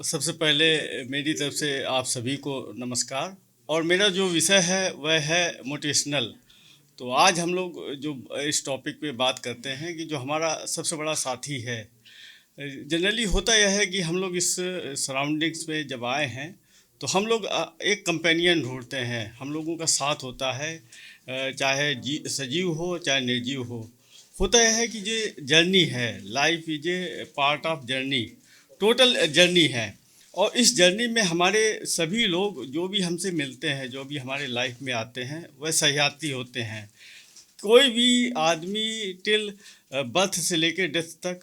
सबसे पहले मेरी तरफ से आप सभी को नमस्कार। और मेरा जो विषय है वह है मोटिवेशनल। तो आज हम लोग जो इस टॉपिक पे बात करते हैं कि जो हमारा सबसे बड़ा साथी है। जनरली होता यह है कि हम लोग इस सराउंडिंग्स में जब आए हैं तो हम लोग एक कंपेनियन ढूंढते हैं। हम लोगों का साथ होता है, चाहे सजीव हो चाहे निर्जीव हो। होता यह है कि ये जर्नी है, life is a part of journey, total journey है। और इस जर्नी में हमारे सभी लोग जो भी हमसे मिलते हैं, जो भी हमारे लाइफ में आते हैं, वह सहयात्री होते हैं। कोई भी आदमी टिल बर्थ से लेकर डेथ तक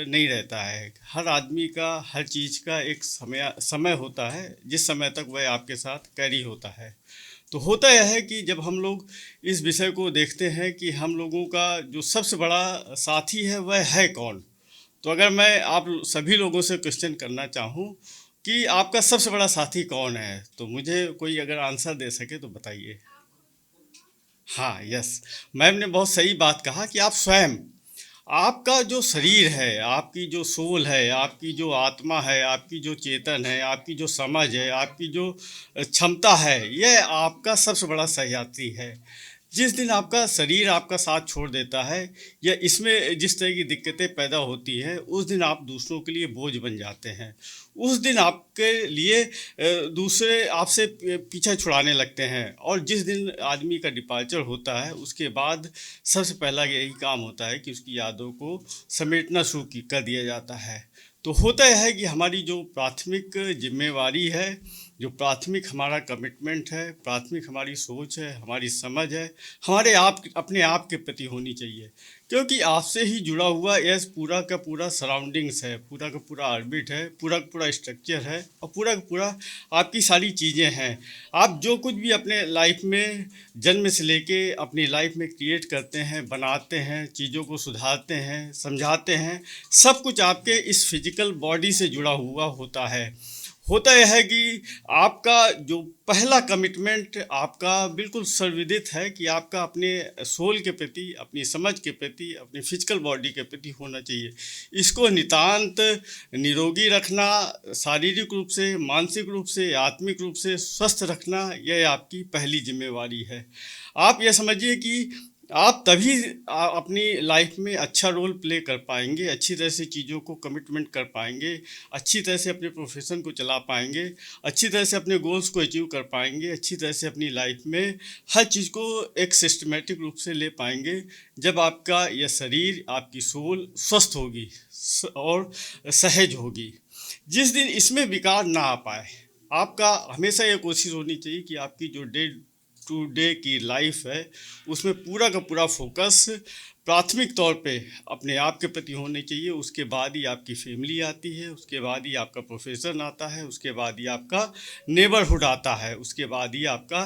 नहीं रहता है। हर आदमी का, हर चीज़ का एक समय होता है जिस समय तक वह आपके साथ कैरी होता है। तो होता यह है कि जब हम लोग इस विषय को देखते हैं कि हम लोगों का जो सबसे बड़ा साथी है वह है कौन। तो अगर मैं आप सभी लोगों से क्वेश्चन करना चाहूँ कि आपका सबसे बड़ा साथी कौन है, तो मुझे कोई अगर आंसर दे सके तो बताइए। हाँ, यस। मैम ने बहुत सही बात कहा कि आप स्वयं, आपका जो शरीर है, आपकी जो सोल है, आपकी जो आत्मा है, आपकी जो चेतन है, आपकी जो समझ है, आपकी जो क्षमता है, यह आपका सबसे बड़ा सहयात्री है। जिस दिन आपका शरीर आपका साथ छोड़ देता है या इसमें जिस तरह की दिक्कतें पैदा होती हैं, उस दिन आप दूसरों के लिए बोझ बन जाते हैं। उस दिन आपके लिए दूसरे आपसे पीछा छुड़ाने लगते हैं। और जिस दिन आदमी का डिपार्चर होता है उसके बाद सबसे पहला यही काम होता है कि उसकी यादों को समेटना शुरू कर दिया जाता है। तो होता यह है कि हमारी जो प्राथमिक जिम्मेवारी है, जो प्राथमिक हमारा कमिटमेंट है, प्राथमिक हमारी सोच है, हमारी समझ है, हमारे आप अपने आप के प्रति होनी चाहिए। क्योंकि आपसे ही जुड़ा हुआ यह पूरा का पूरा सराउंडिंग्स है, पूरा का पूरा ऑर्बिट है, पूरा का पूरा स्ट्रक्चर है, और पूरा का पूरा आपकी सारी चीज़ें हैं। आप जो कुछ भी अपने लाइफ में जन्म से लेके अपनी लाइफ में क्रिएट करते हैं, बनाते हैं, चीज़ों को सुधारते हैं, समझाते हैं, सब कुछ आपके इस फिजिकल बॉडी से जुड़ा हुआ होता है। होता यह है कि आपका जो पहला कमिटमेंट आपका बिल्कुल सर्वविदित है कि आपका अपने सोल के प्रति, अपनी समझ के प्रति, अपनी फिजिकल बॉडी के प्रति होना चाहिए। इसको नितांत निरोगी रखना, शारीरिक रूप से, मानसिक रूप से, आत्मिक रूप से स्वस्थ रखना, यह आपकी पहली जिम्मेवारी है। आप यह समझिए कि आप तभी अपनी लाइफ में अच्छा रोल प्ले कर पाएंगे, अच्छी तरह से चीज़ों को कमिटमेंट कर पाएंगे, अच्छी तरह से अपने प्रोफेशन को चला पाएंगे, अच्छी तरह से अपने गोल्स को अचीव कर पाएंगे, अच्छी तरह से अपनी लाइफ में हर चीज़ को एक सिस्टमेटिक रूप से ले पाएंगे, जब आपका यह शरीर, आपकी सोल स्वस्थ होगी और सहज होगी। जिस दिन इसमें विकार ना आ पाए, आपका हमेशा ये कोशिश होनी चाहिए कि आपकी जो डे टू डे की लाइफ है उसमें पूरा का पूरा फोकस प्राथमिक तौर पे अपने आप के प्रति होने चाहिए। उसके बाद ही आपकी फैमिली आती है, उसके बाद ही आपका प्रोफेशन आता है, उसके बाद ही आपका नेबरहुड आता है, उसके बाद ही आपका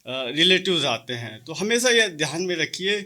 रिलेटिव्स आते हैं। तो हमेशा यह ध्यान में रखिए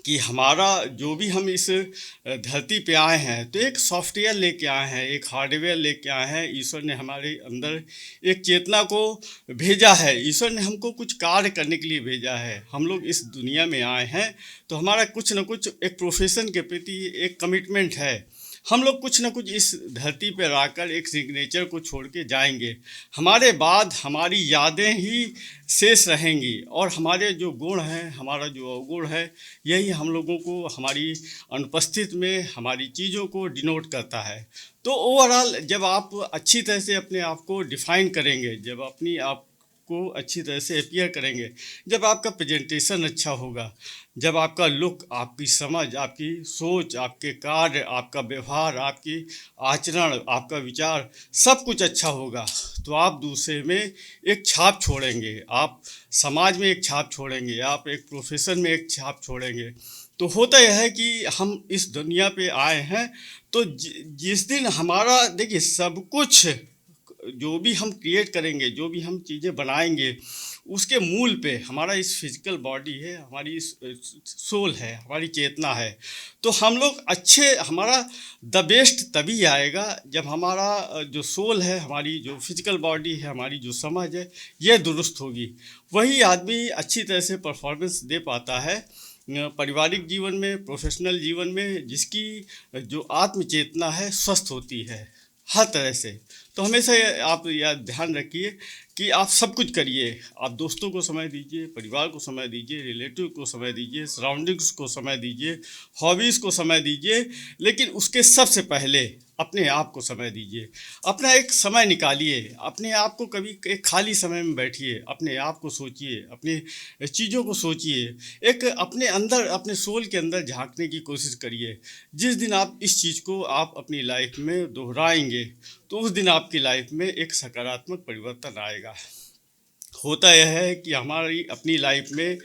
कि हमारा जो भी हम इस धरती पे आए हैं तो एक सॉफ्टवेयर लेके आए हैं, एक हार्डवेयर लेके आए हैं। ईश्वर ने हमारे अंदर एक चेतना को भेजा है, ईश्वर ने हमको कुछ कार्य करने के लिए भेजा है। हम लोग इस दुनिया में आए हैं तो हमारा कुछ न कुछ एक प्रोफेशन के प्रति एक कमिटमेंट है। हम लोग कुछ न कुछ इस धरती पर आकर एक सिग्नेचर को छोड़ के जाएंगे। हमारे बाद हमारी यादें ही शेष रहेंगी और हमारे जो गुण हैं, हमारा जो अवगुण है, यही हम लोगों को हमारी अनुपस्थित में हमारी चीज़ों को डिनोट करता है। तो ओवरऑल जब आप अच्छी तरह से अपने आप को डिफाइन करेंगे, जब अपनी आप को अच्छी तरह से अपियर करेंगे, जब आपका प्रेजेंटेशन अच्छा होगा, जब आपका लुक, आपकी समझ, आपकी सोच, आपके कार्य, आपका व्यवहार, आपकी आचरण, आपका विचार सब कुछ अच्छा होगा, तो आप दूसरे में एक छाप छोड़ेंगे, आप समाज में एक छाप छोड़ेंगे, आप एक प्रोफेशन में एक छाप छोड़ेंगे। तो होता यह है कि हम इस दुनिया पे आए हैं तो जिस दिन हमारा, देखिए, सब कुछ जो भी हम क्रिएट करेंगे, जो भी हम चीज़ें बनाएंगे, उसके मूल पे हमारा इस फिजिकल बॉडी है, हमारी इस सोल है, हमारी चेतना है। तो हम लोग अच्छे, हमारा द बेस्ट तभी आएगा जब हमारा जो सोल है, हमारी जो फिजिकल बॉडी है, हमारी जो समझ है, यह दुरुस्त होगी। वही आदमी अच्छी तरह से परफॉर्मेंस दे पाता है पारिवारिक जीवन में, प्रोफेशनल जीवन में, जिसकी जो आत्म चेतना है स्वस्थ होती है हर तरह से। तो हमेशा आप यह ध्यान रखिए कि आप सब कुछ करिए। आप दोस्तों को समय दीजिए, परिवार को समय दीजिए, रिलेटिव को समय दीजिए, सराउंडिंग्स को समय दीजिए, हॉबीज़ को समय दीजिए, लेकिन उसके सबसे पहले अपने आप को समय दीजिए। अपना एक समय निकालिए, अपने आप को कभी एक खाली समय में बैठिए, अपने आप को सोचिए, अपनी चीज़ों को सोचिए, एक अपने अंदर, अपने सोल के अंदर झांकने की कोशिश करिए। जिस दिन आप इस चीज़ को आप अपनी लाइफ में दोहराएंगे, तो उस दिन आपकी लाइफ में एक सकारात्मक परिवर्तन आएगा। होता यह है कि हमारी अपनी लाइफ में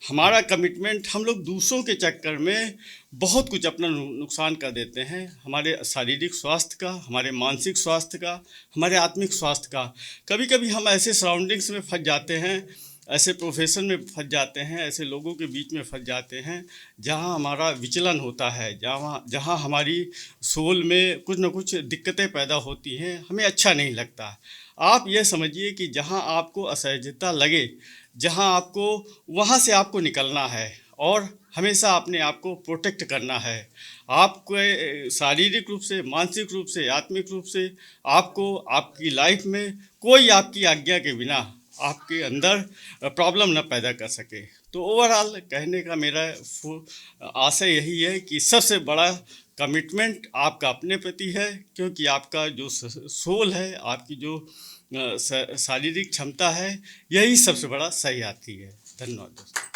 हमारा कमिटमेंट, हम लोग दूसरों के चक्कर में बहुत कुछ अपना नुकसान कर देते हैं। हमारे शारीरिक स्वास्थ्य का, हमारे मानसिक स्वास्थ्य का, हमारे आत्मिक स्वास्थ्य का। कभी कभी हम ऐसे सराउंडिंग्स में फंस जाते हैं, ऐसे प्रोफेशन में फंस जाते हैं, ऐसे लोगों के बीच में फंस जाते हैं जहां हमारा विचलन होता है, जहां जहां हमारी सोल में कुछ ना कुछ दिक्कतें पैदा होती हैं, हमें अच्छा नहीं लगता। आप यह समझिए कि जहां आपको असहजता लगे, जहां आपको, वहां से आपको निकलना है और हमेशा अपने आप को प्रोटेक्ट करना है। आपको शारीरिक रूप से, मानसिक रूप से, आत्मिक रूप से आपको आपकी लाइफ में कोई आपकी आज्ञा के बिना आपके अंदर प्रॉब्लम न पैदा कर सके। तो ओवरऑल कहने का मेरा आशय यही है कि सबसे बड़ा कमिटमेंट आपका अपने प्रति है, क्योंकि आपका जो सोल है, आपकी जो शारीरिक क्षमता है, यही सबसे बड़ा सही आती है। धन्यवाद दोस्तों।